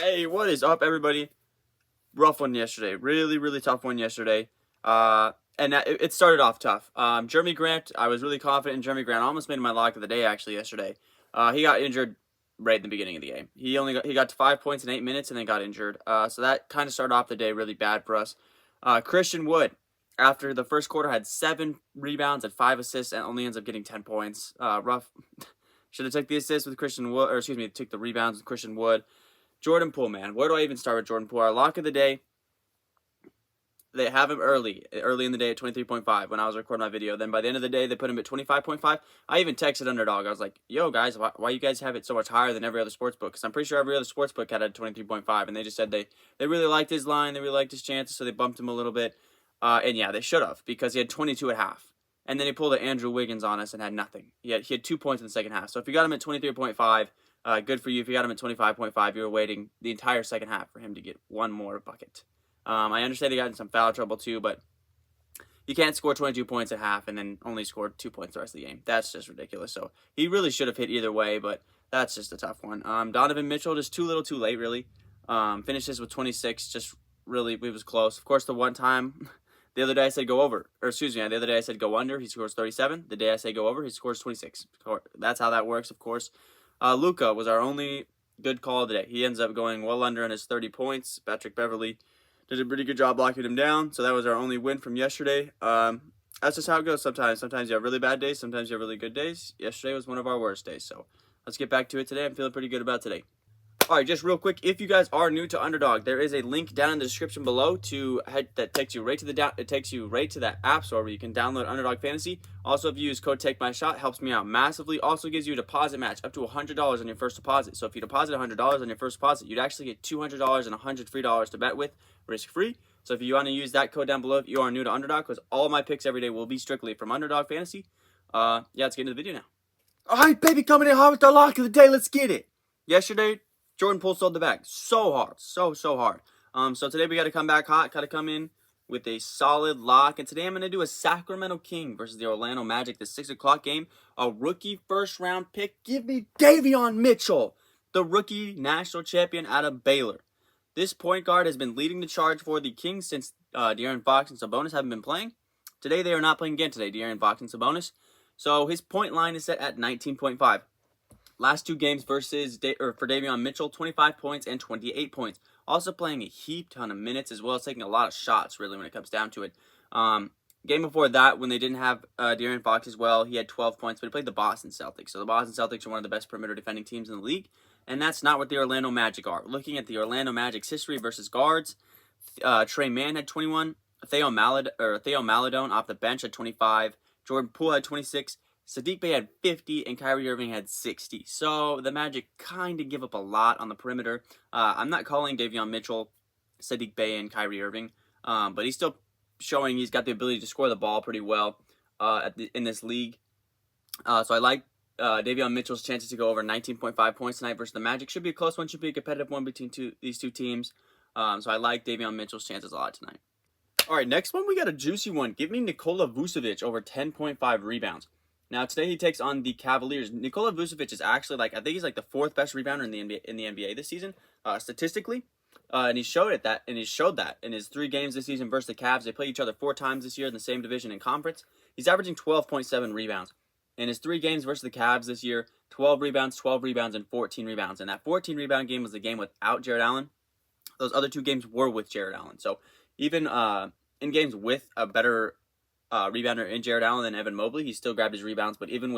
Hey, what is up, everybody? Rough one yesterday. Really tough one yesterday. And it started off tough. Jeremy Grant, I was really confident in Jeremy Grant. I almost made him my lock of the day, actually, yesterday. He got injured right in the beginning of the game. He got to 5 points in 8 minutes and then got injured. So that kind of started off the day really bad for us. Christian Wood, after the first quarter, had 7 rebounds and 5 assists and only ends up getting 10 points. Rough. Should have took the assists with Christian Wood, or excuse me, took the rebounds with Christian Wood. Jordan Poole, man. Where do I even start with Jordan Poole? Our lock of the day, they have him early in the day at 23.5 when I was recording my video. Then by the end of the day, they put him at 25.5. I even texted Underdog. I was like, yo, guys, why you guys have it so much higher than every other sports book? Because I'm pretty sure every other sports book had it at 23.5. And they just said they really liked his line. They really liked his chances, so they bumped him a little bit. And yeah, they should have, because he had 22 at half. And then he pulled an Andrew Wiggins on us and had nothing. He had 2 points in the second half. So if you got him at 23.5, good for you. If you got him at 25.5, you were waiting the entire second half for him to get one more bucket. I understand he got in some foul trouble too, but you can't score 22 points at half and then only score 2 points the rest of the game. That's just ridiculous. So he really should have hit either way, but that's just a tough one. Donovan Mitchell, just too little too late, really. Finishes with 26, just really, it was close. Of course, the one time, the other day I said go over, or excuse me, the other day I said go under, he scores 37. The day I say go over, he scores 26. That's how that works, of course. Luka was our only good call today. He ends up going well under on his 30 points. Patrick Beverley did a pretty good job locking him down, so that was our only win from yesterday. That's just how it goes sometimes. Sometimes you have really bad days, sometimes you have really good days. Yesterday was one of our worst days, so let's get back to it today. I'm feeling pretty good about today. All right, just real quick, if you guys are new to Underdog, there is a link down in the description below that takes you right to that app store where you can download Underdog Fantasy. Also, if you use code TAKEMYSHOT, helps me out massively. Also gives you a deposit match up to $100 on your first deposit. So if you deposit $100 on your first deposit, you'd actually get $200 and $100 free to bet with, risk-free. So if you want to use that code down below, if you are new to Underdog, because all my picks every day will be strictly from Underdog Fantasy. Yeah, let's get into the video now. All right, baby, coming in hard with the lock of the day. Let's get it. Yesterday, Jordan Poole sold the bag so hard, so hard. So today we got to come back hot, got to come in with a solid lock. And today I'm going to do a Sacramento King versus the Orlando Magic, the 6 o'clock game. A rookie first-round pick. Give me Davion Mitchell, the rookie national champion out of Baylor. This point guard has been leading the charge for the Kings since De'Aaron Fox and Sabonis haven't been playing. Today they are not playing again today, De'Aaron Fox and Sabonis. So his point line is set at 19.5. Last 2 games for Davion Mitchell, 25 points and 28 points. Also playing a heap ton of minutes as well as taking a lot of shots, really, when it comes down to it. Game before that, when they didn't have De'Aaron Fox as well, he had 12 points, but he played the Boston Celtics. So the Boston Celtics are one of the best perimeter defending teams in the league, and that's not what the Orlando Magic are. Looking at the Orlando Magic's history versus guards, Trey Mann had 21, Theo Maledon off the bench had 25, Jordan Poole had 26, Saddiq Bey had 50, and Kyrie Irving had 60. So the Magic kind of give up a lot on the perimeter. I'm not calling Davion Mitchell, Saddiq Bey, and Kyrie Irving, but he's still showing he's got the ability to score the ball pretty well in this league. So I like Davion Mitchell's chances to go over 19.5 points tonight versus the Magic. Should be a close one, should be a competitive one between these two teams. So I like Davion Mitchell's chances a lot tonight. All right, next one, we got a juicy one. Give me Nikola Vucevic over 10.5 rebounds. Now, today he takes on the Cavaliers. Nikola Vucevic is actually I think he's like the 4th best rebounder in the NBA this season, statistically. And he showed that in his 3 games this season versus the Cavs. They play each other 4 times this year in the same division and conference. He's averaging 12.7 rebounds. In his 3 games versus the Cavs this year, 12 rebounds, and 14 rebounds. And that 14 rebound game was the game without Jared Allen. Those other 2 games were with Jared Allen. So even in games with a better rebounder in Jared Allen than Evan Mobley, he still grabbed his rebounds, but even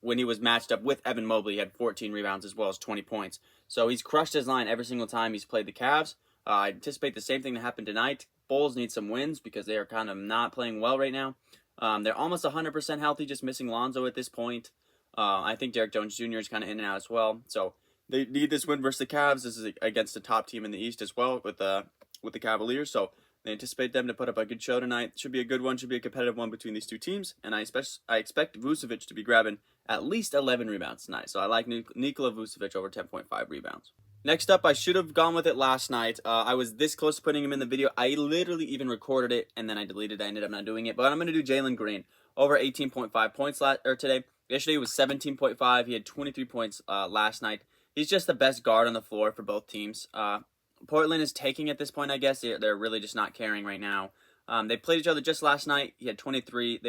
when he was matched up with Evan Mobley, he had 14 rebounds as well as 20 points. So he's crushed his line every single time he's played the Cavs. I anticipate the same thing to happen tonight. Bulls need some wins because they are kind of not playing well right now. They're almost 100% healthy, just missing Lonzo at this point. I think Derek Jones Jr. is kind of in and out as well. So they need this win versus the Cavs. This is against the top team in the East as well with the Cavaliers. So they anticipate them to put up a good show tonight. Should be a good one. Should be a competitive one between these 2 teams. And I expect Vucevic to be grabbing at least 11 rebounds tonight. So I like Nikola Vucevic over 10.5 rebounds. Next up, I should have gone with it last night. I was this close to putting him in the video. I literally even recorded it, and then I deleted it. I ended up not doing it. But I'm going to do Jalen Green over 18.5 points today. Yesterday was 17.5. He had 23 points last night. he's just the best guard on the floor for both teams. Portland is taking at this point, I guess. They're really just not caring right now. They played each other just last night. He had 23.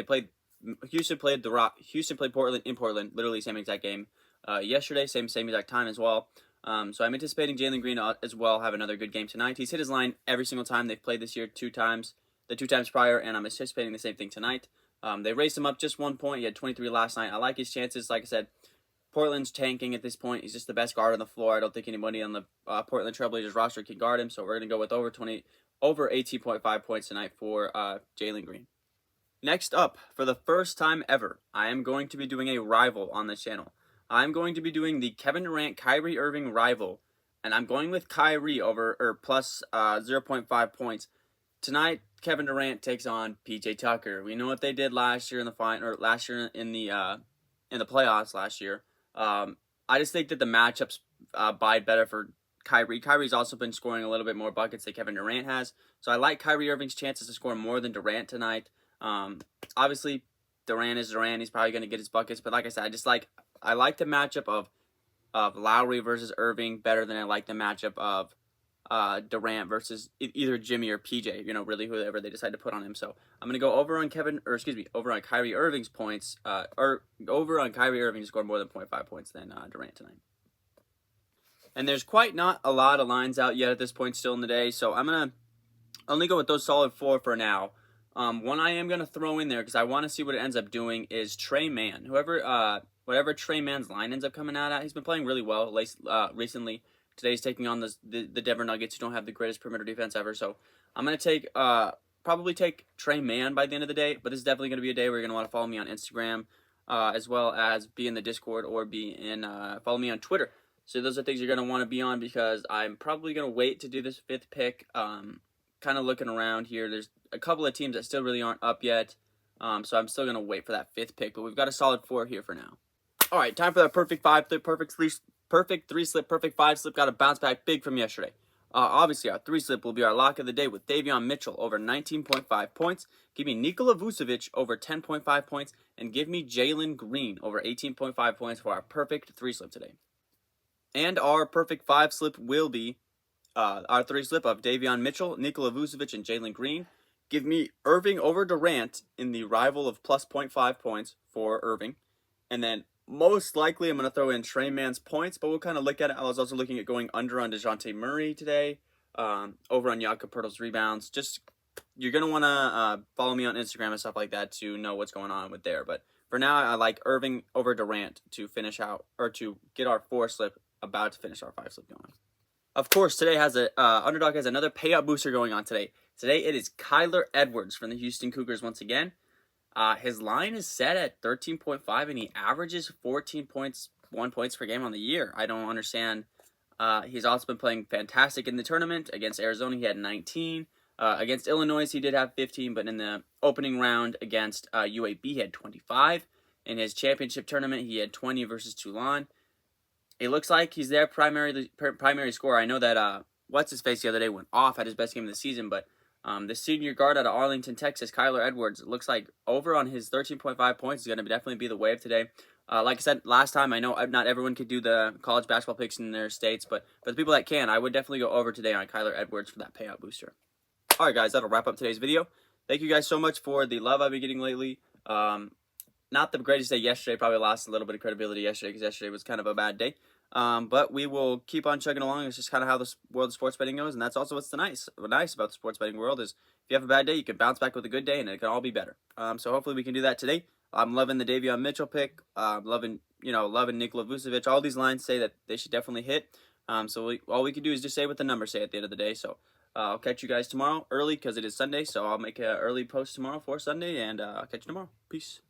Houston played Portland in Portland, literally same exact game. Yesterday, same exact time as well. So I'm anticipating Jalen Green as well have another good game tonight. He's hit his line every single time they've played this year, the 2 times prior, and I'm anticipating the same thing tonight. They raised him up just 1 point. He had 23 last night. I like his chances. Like I said, Portland's tanking at this point. He's just the best guard on the floor. I don't think anybody on the Portland Trailblazers roster can guard him, so we're going to go with over 18.5 points tonight for Jalen Green. Next up, for the first time ever, I am going to be doing a rival on this channel. I'm going to be doing the Kevin Durant Kyrie Irving rival, and I'm going with Kyrie plus 0.5 points. Tonight, Kevin Durant takes on PJ Tucker. We know what they did last year in the in the playoffs last year. I just think that the matchups bide better for Kyrie. Kyrie's also been scoring a little bit more buckets than Kevin Durant has, so I like Kyrie Irving's chances to score more than Durant tonight. Obviously, Durant is Durant. He's probably going to get his buckets, but like I said, I like the matchup of Lowry versus Irving better than I like the matchup of Durant versus either Jimmy or PJ. Really whoever they decide to put on him. So I'm going to go over on Kyrie Irving's points, or over on Kyrie Irving to score more than 0.5 points than Durant tonight. And there's quite not a lot of lines out yet at this point still in the day, so I'm going to only go with those solid 4 for now. One I am going to throw in there because I want to see what it ends up doing is Trey Mann. Whatever Trey Mann's line ends up coming out at, he's been playing really well recently. Today he's taking on the Denver Nuggets, who don't have the greatest perimeter defense ever. So I'm going to probably take Trey Mann by the end of the day, but this is definitely going to be a day where you're going to want to follow me on Instagram, as well as be in the Discord or follow me on Twitter. So those are things you're going to want to be on because I'm probably going to wait to do this 5th pick. Kind of looking around here. There's a couple of teams that still really aren't up yet, so I'm still going to wait for that 5th pick, but we've got a solid 4 here for now. All right, time for that perfect 5 slip, perfect 3 slip, perfect 5 slip. Got to bounce back big from yesterday. Obviously, our 3 slip will be our lock of the day with Davion Mitchell over 19.5 points. Give me Nikola Vucevic over 10.5 points, and give me Jalen Green over 18.5 points for our perfect 3 slip today. And our perfect 5 slip will be our 3 slip of Davion Mitchell, Nikola Vucevic, and Jalen Green. Give me Irving over Durant in the rival of plus 0.5 points for Irving. And then most likely I'm going to throw in Trey Mann's points, but we'll kind of look at it. I was also looking at going under on DeJounte Murray today, over on Jakob Poeltl's rebounds. You're going to want to follow me on Instagram and stuff like that to know what's going on with there. But for now, I like Irving over Durant to finish out, or to get our 4 slip, about to finish our 5 slip going. Of course, today Underdog has another payout booster going on today. Today it is Kyler Edwards from the Houston Cougars once again. His line is set at 13.5, and he averages 14.1 points per game on the year. I don't understand. He's also been playing fantastic in the tournament. Against Arizona, he had 19. Against Illinois, he did have 15, but in the opening round against UAB, he had 25. In his championship tournament, he had 20 versus Toulon. It looks like he's their primary scorer. I know that what's-his-face the other day went off, had his best game of the season, but the senior guard out of Arlington, Texas, Kyler Edwards, it looks like over on his 13.5 points is going to definitely be the wave today. Like I said last time, I know not everyone could do the college basketball picks in their states, but for the people that can, I would definitely go over today on Kyler Edwards for that payout booster. All right, guys, that'll wrap up today's video. Thank you guys so much for the love I've been getting lately. Not the greatest day yesterday. Probably lost a little bit of credibility yesterday because yesterday was kind of a bad day. But we will keep on chugging along. It's just kind of how the world of sports betting goes, and that's also what's nice about the sports betting world is if you have a bad day, you can bounce back with a good day, and it can all be better. So hopefully we can do that today. I'm loving the Davion Mitchell pick. Loving Nikola Vucevic. All these lines say that they should definitely hit. So all we can do is just say what the numbers say at the end of the day. So I'll catch you guys tomorrow early because it is Sunday. So I'll make an early post tomorrow for Sunday, and I'll catch you tomorrow. Peace.